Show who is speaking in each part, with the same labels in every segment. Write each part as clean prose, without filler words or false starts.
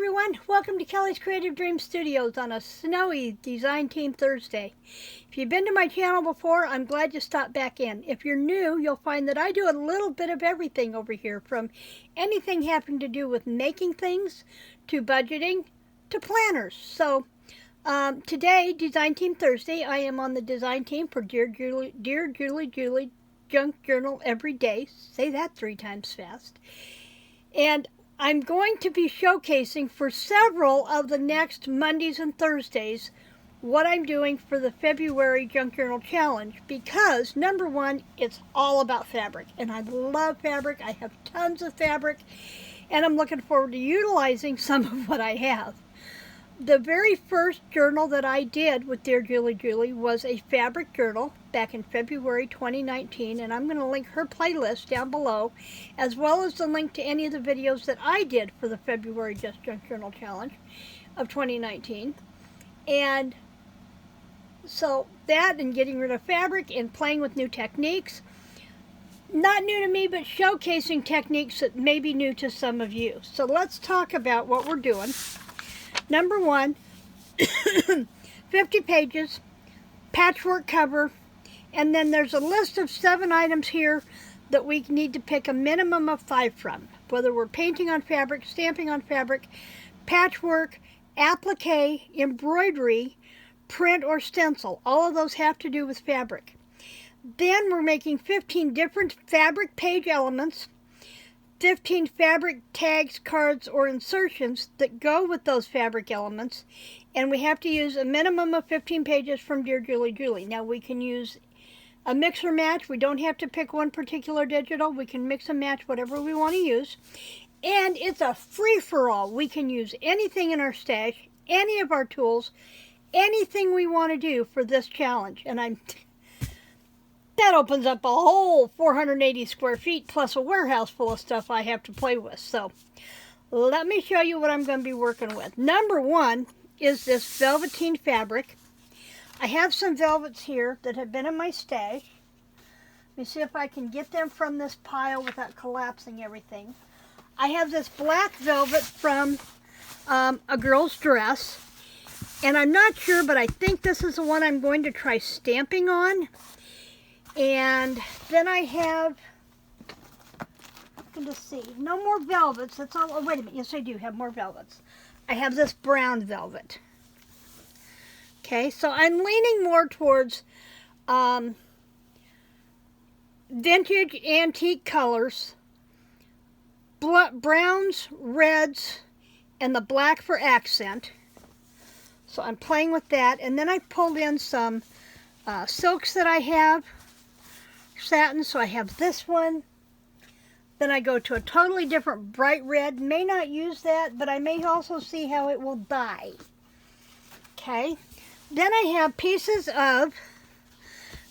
Speaker 1: everyone, welcome to Kelly's Creative Dream Studios on a snowy Design Team Thursday. If you've been to my channel before, I'm glad you stopped back in. If you're new, you'll find that I do a little bit of everything over here, from anything having to do with making things, to budgeting, to planners. So today, Design Team Thursday, I am on the design team for Dear Julie Junk Journal Every Day. Say that 3 times fast. And I'm going to be showcasing for several of the next Mondays and Thursdays what I'm doing for the February Junk Journal Challenge, because number one, it's all about fabric, and I love fabric. I have tons of fabric, and I'm looking forward to utilizing some of what I have. The very first journal that I did with Dear Julie was a fabric journal back in February 2019, and I'm going to link her playlist down below, as well as the link to any of the videos that I did for the February Just Junk Journal Challenge of 2019. And so that, and getting rid of fabric and playing with new techniques, not new to me, but showcasing techniques that may be new to some of you. So let's talk about what we're doing. Number one, 50 pages, patchwork cover, and then there's a list of 7 items here that we need to pick a minimum of 5 from. Whether we're painting on fabric, stamping on fabric, patchwork, applique, embroidery, print, or stencil. All of those have to do with fabric. Then we're making 15 different fabric page elements, 15 fabric tags, cards, or insertions that go with those fabric elements, and we have to use a minimum of 15 pages from Dear Julie. Now we can use a mix or match. We don't have to pick one particular digital. We can mix and match whatever we want to use, and it's a free-for-all. We can use anything in our stash, any of our tools, anything we want to do for this challenge, and that opens up a whole 480 square feet plus a warehouse full of stuff I have to play with. So let me show you what I'm going to be working with. Number one is this velveteen fabric. I have some velvets here that have been in my stash. Let me see if I can get them from this pile without collapsing everything. I have this black velvet from a girl's dress, and I'm not sure, but I think this is the one I'm going to try stamping on. And then I have, let's see, no more velvets. That's all. Oh, wait a minute. Yes, I do have more velvets. I have this brown velvet. Okay, so I'm leaning more towards vintage antique colors, browns, reds, and the black for accent. So I'm playing with that. And then I pulled in some silks that I have. Satin, so I have this one. Then I go to a totally different bright red. May not use that, but I may also see how it will dye. Okay. Then I have pieces of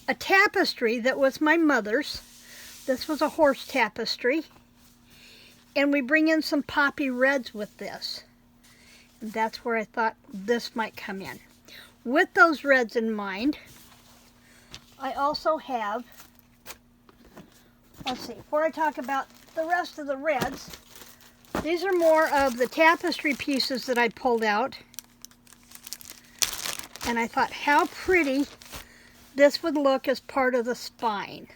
Speaker 1: a tapestry that was my mother's. This was a horse tapestry. And we bring in some poppy reds with this. And that's where I thought this might come in. With those reds in mind, I also have, let's see, before I talk about the rest of the reds, these are more of the tapestry pieces that I pulled out. And I thought how pretty this would look as part of the spine.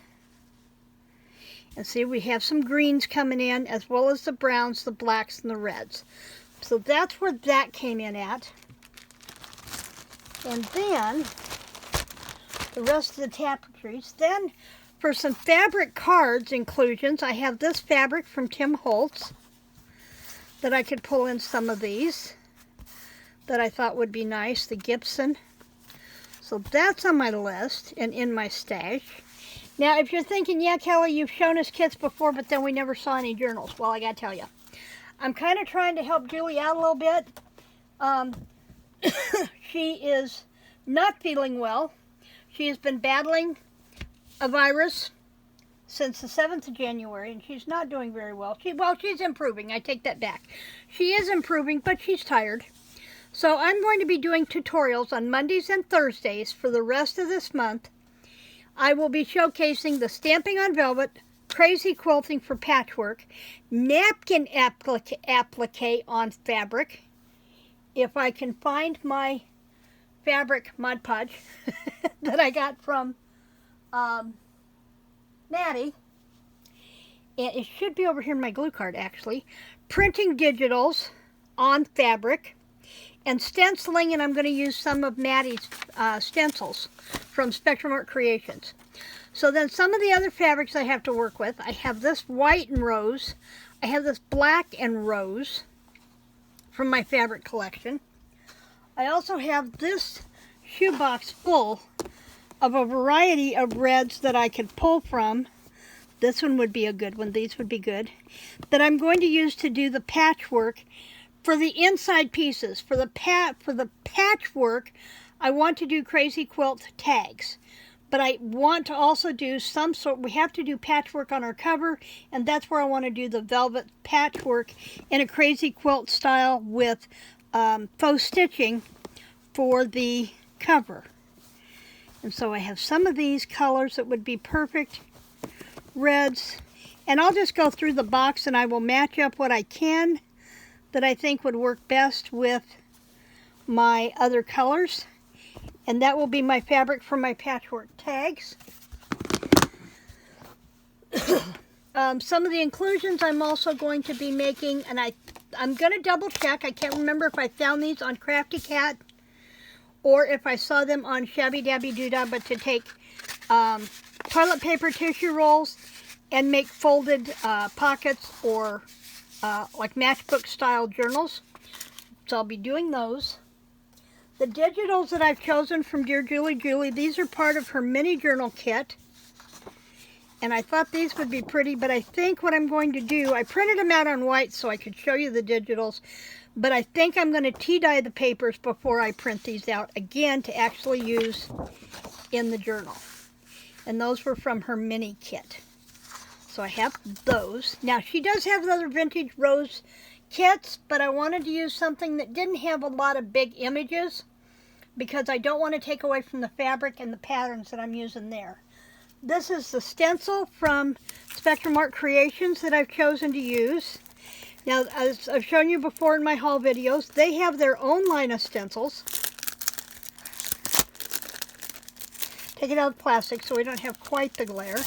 Speaker 1: And see, we have some greens coming in, as well as the browns, the blacks, and the reds. So that's where that came in at. And then the rest of the tapestries. Then for some fabric cards inclusions, I have this fabric from Tim Holtz that I could pull in some of these that I thought would be nice, the Gibson. So that's on my list and in my stash. Now, if you're thinking, yeah, Kelly, you've shown us kits before, but then we never saw any journals. Well, I gotta tell you, I'm kind of trying to help Julie out a little bit. She is not feeling well. She has been battling a virus since the 7th of January, and she's not doing very well. She's improving. I take that back. She is improving, but she's tired. So I'm going to be doing tutorials on Mondays and Thursdays for the rest of this month. I will be showcasing the stamping on velvet, crazy quilting for patchwork, napkin applique on fabric, if I can find my fabric Mod Podge that I got from Maddie. And it should be over here in my glue card, actually. Printing digitals on fabric and stenciling, and I'm going to use some of Maddie's stencils from Spectrum Art Creations. So then some of the other fabrics I have to work with, I have this white and rose. I have this black and rose from my fabric collection. I also have this shoebox full of a variety of reds that I could pull from. This one would be a good one. These would be good. That I'm going to use to do the patchwork for the inside pieces. For the patchwork, I want to do Crazy Quilt tags. But I want to also do some sort, we have to do patchwork on our cover, and that's where I want to do the velvet patchwork in a Crazy Quilt style with faux stitching for the cover. And so I have some of these colors that would be perfect. Reds, and I'll just go through the box and I will match up what I can that I think would work best with my other colors, and that will be my fabric for my patchwork tags. Some of the inclusions I'm also going to be making, and I'm going to double check. I can't remember if I found these on Crafty Cat or if I saw them on Shabby Dabby Doodah, but to take toilet paper tissue rolls and make folded pockets or like matchbook style journals. So I'll be doing those. The digitals that I've chosen from Dear Julie, these are part of her mini journal kit. And I thought these would be pretty, but I think what I'm going to do, I printed them out on white so I could show you the digitals, but I think I'm going to tea dye the papers before I print these out again to actually use in the journal. And those were from her mini kit. So I have those. Now she does have other vintage rose kits, but I wanted to use something that didn't have a lot of big images because I don't want to take away from the fabric and the patterns that I'm using there. This is the stencil from Spectrum Art Creations that I've chosen to use. Now, as I've shown you before in my haul videos, they have their own line of stencils. Take it out of the plastic so we don't have quite the glare.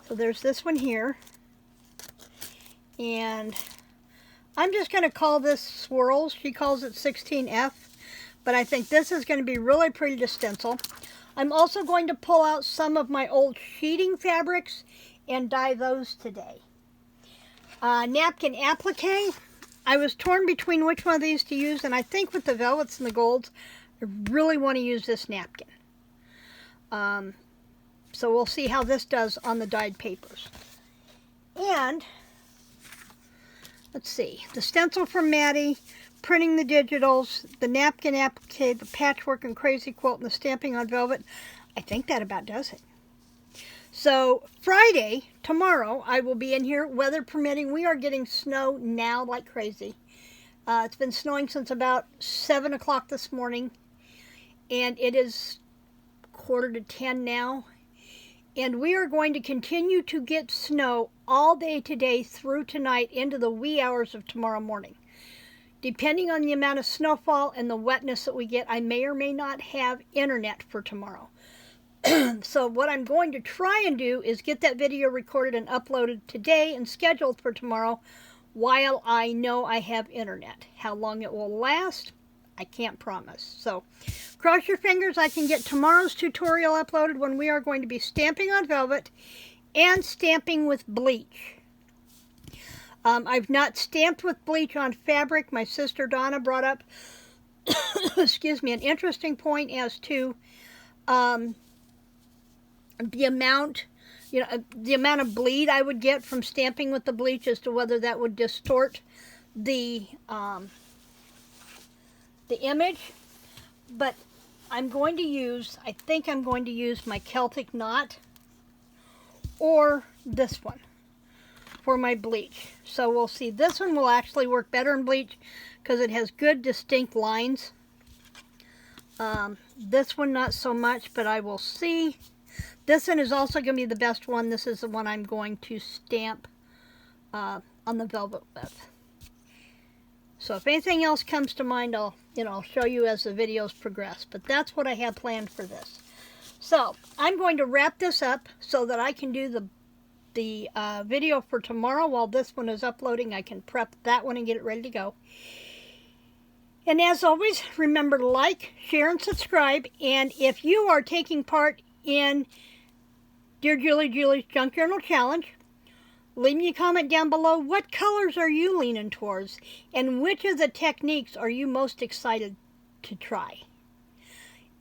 Speaker 1: So there's this one here. And I'm just going to call this Swirls. She calls it 16F. But I think this is going to be really pretty to stencil. I'm also going to pull out some of my old sheeting fabrics and dye those today. Napkin applique. I was torn between which one of these to use, and I think with the velvets and the golds, I really want to use this napkin. So we'll see how this does on the dyed papers. And let's see, the stencil from Maddie, printing the digitals, the napkin applique, the patchwork and Crazy Quilt, and the stamping on velvet. I think that about does it. So Friday, tomorrow, I will be in here, weather permitting. We are getting snow now like crazy. It's been snowing since about 7 o'clock this morning, and it is 9:45 now. And we are going to continue to get snow all day today through tonight into the wee hours of tomorrow morning. Depending on the amount of snowfall and the wetness that we get, I may or may not have internet for tomorrow. So what I'm going to try and do is get that video recorded and uploaded today and scheduled for tomorrow while I know I have internet. How long it will last, I can't promise. So cross your fingers I can get tomorrow's tutorial uploaded when we are going to be stamping on velvet and stamping with bleach. I've not stamped with bleach on fabric. My sister Donna brought up excuse me, an interesting point as to the amount of bleed I would get from stamping with the bleach, as to whether that would distort the image. But I think I'm going to use my Celtic Knot or this one for my bleach. So we'll see. This one will actually work better in bleach because it has good distinct lines. This one not so much, but I will see. This one is also going to be the best one. This is the one I'm going to stamp on the velvet with. So if anything else comes to mind, I'll show you as the videos progress. But that's what I have planned for this. So I'm going to wrap this up so that I can do the video for tomorrow. While this one is uploading, I can prep that one and get it ready to go. And as always, remember to like, share, and subscribe. And if you are taking part in Dear Julie's Junk Journal Challenge, leave me a comment down below. What colors are you leaning towards? And which of the techniques are you most excited to try?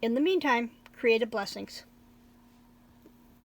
Speaker 1: In the meantime, creative blessings.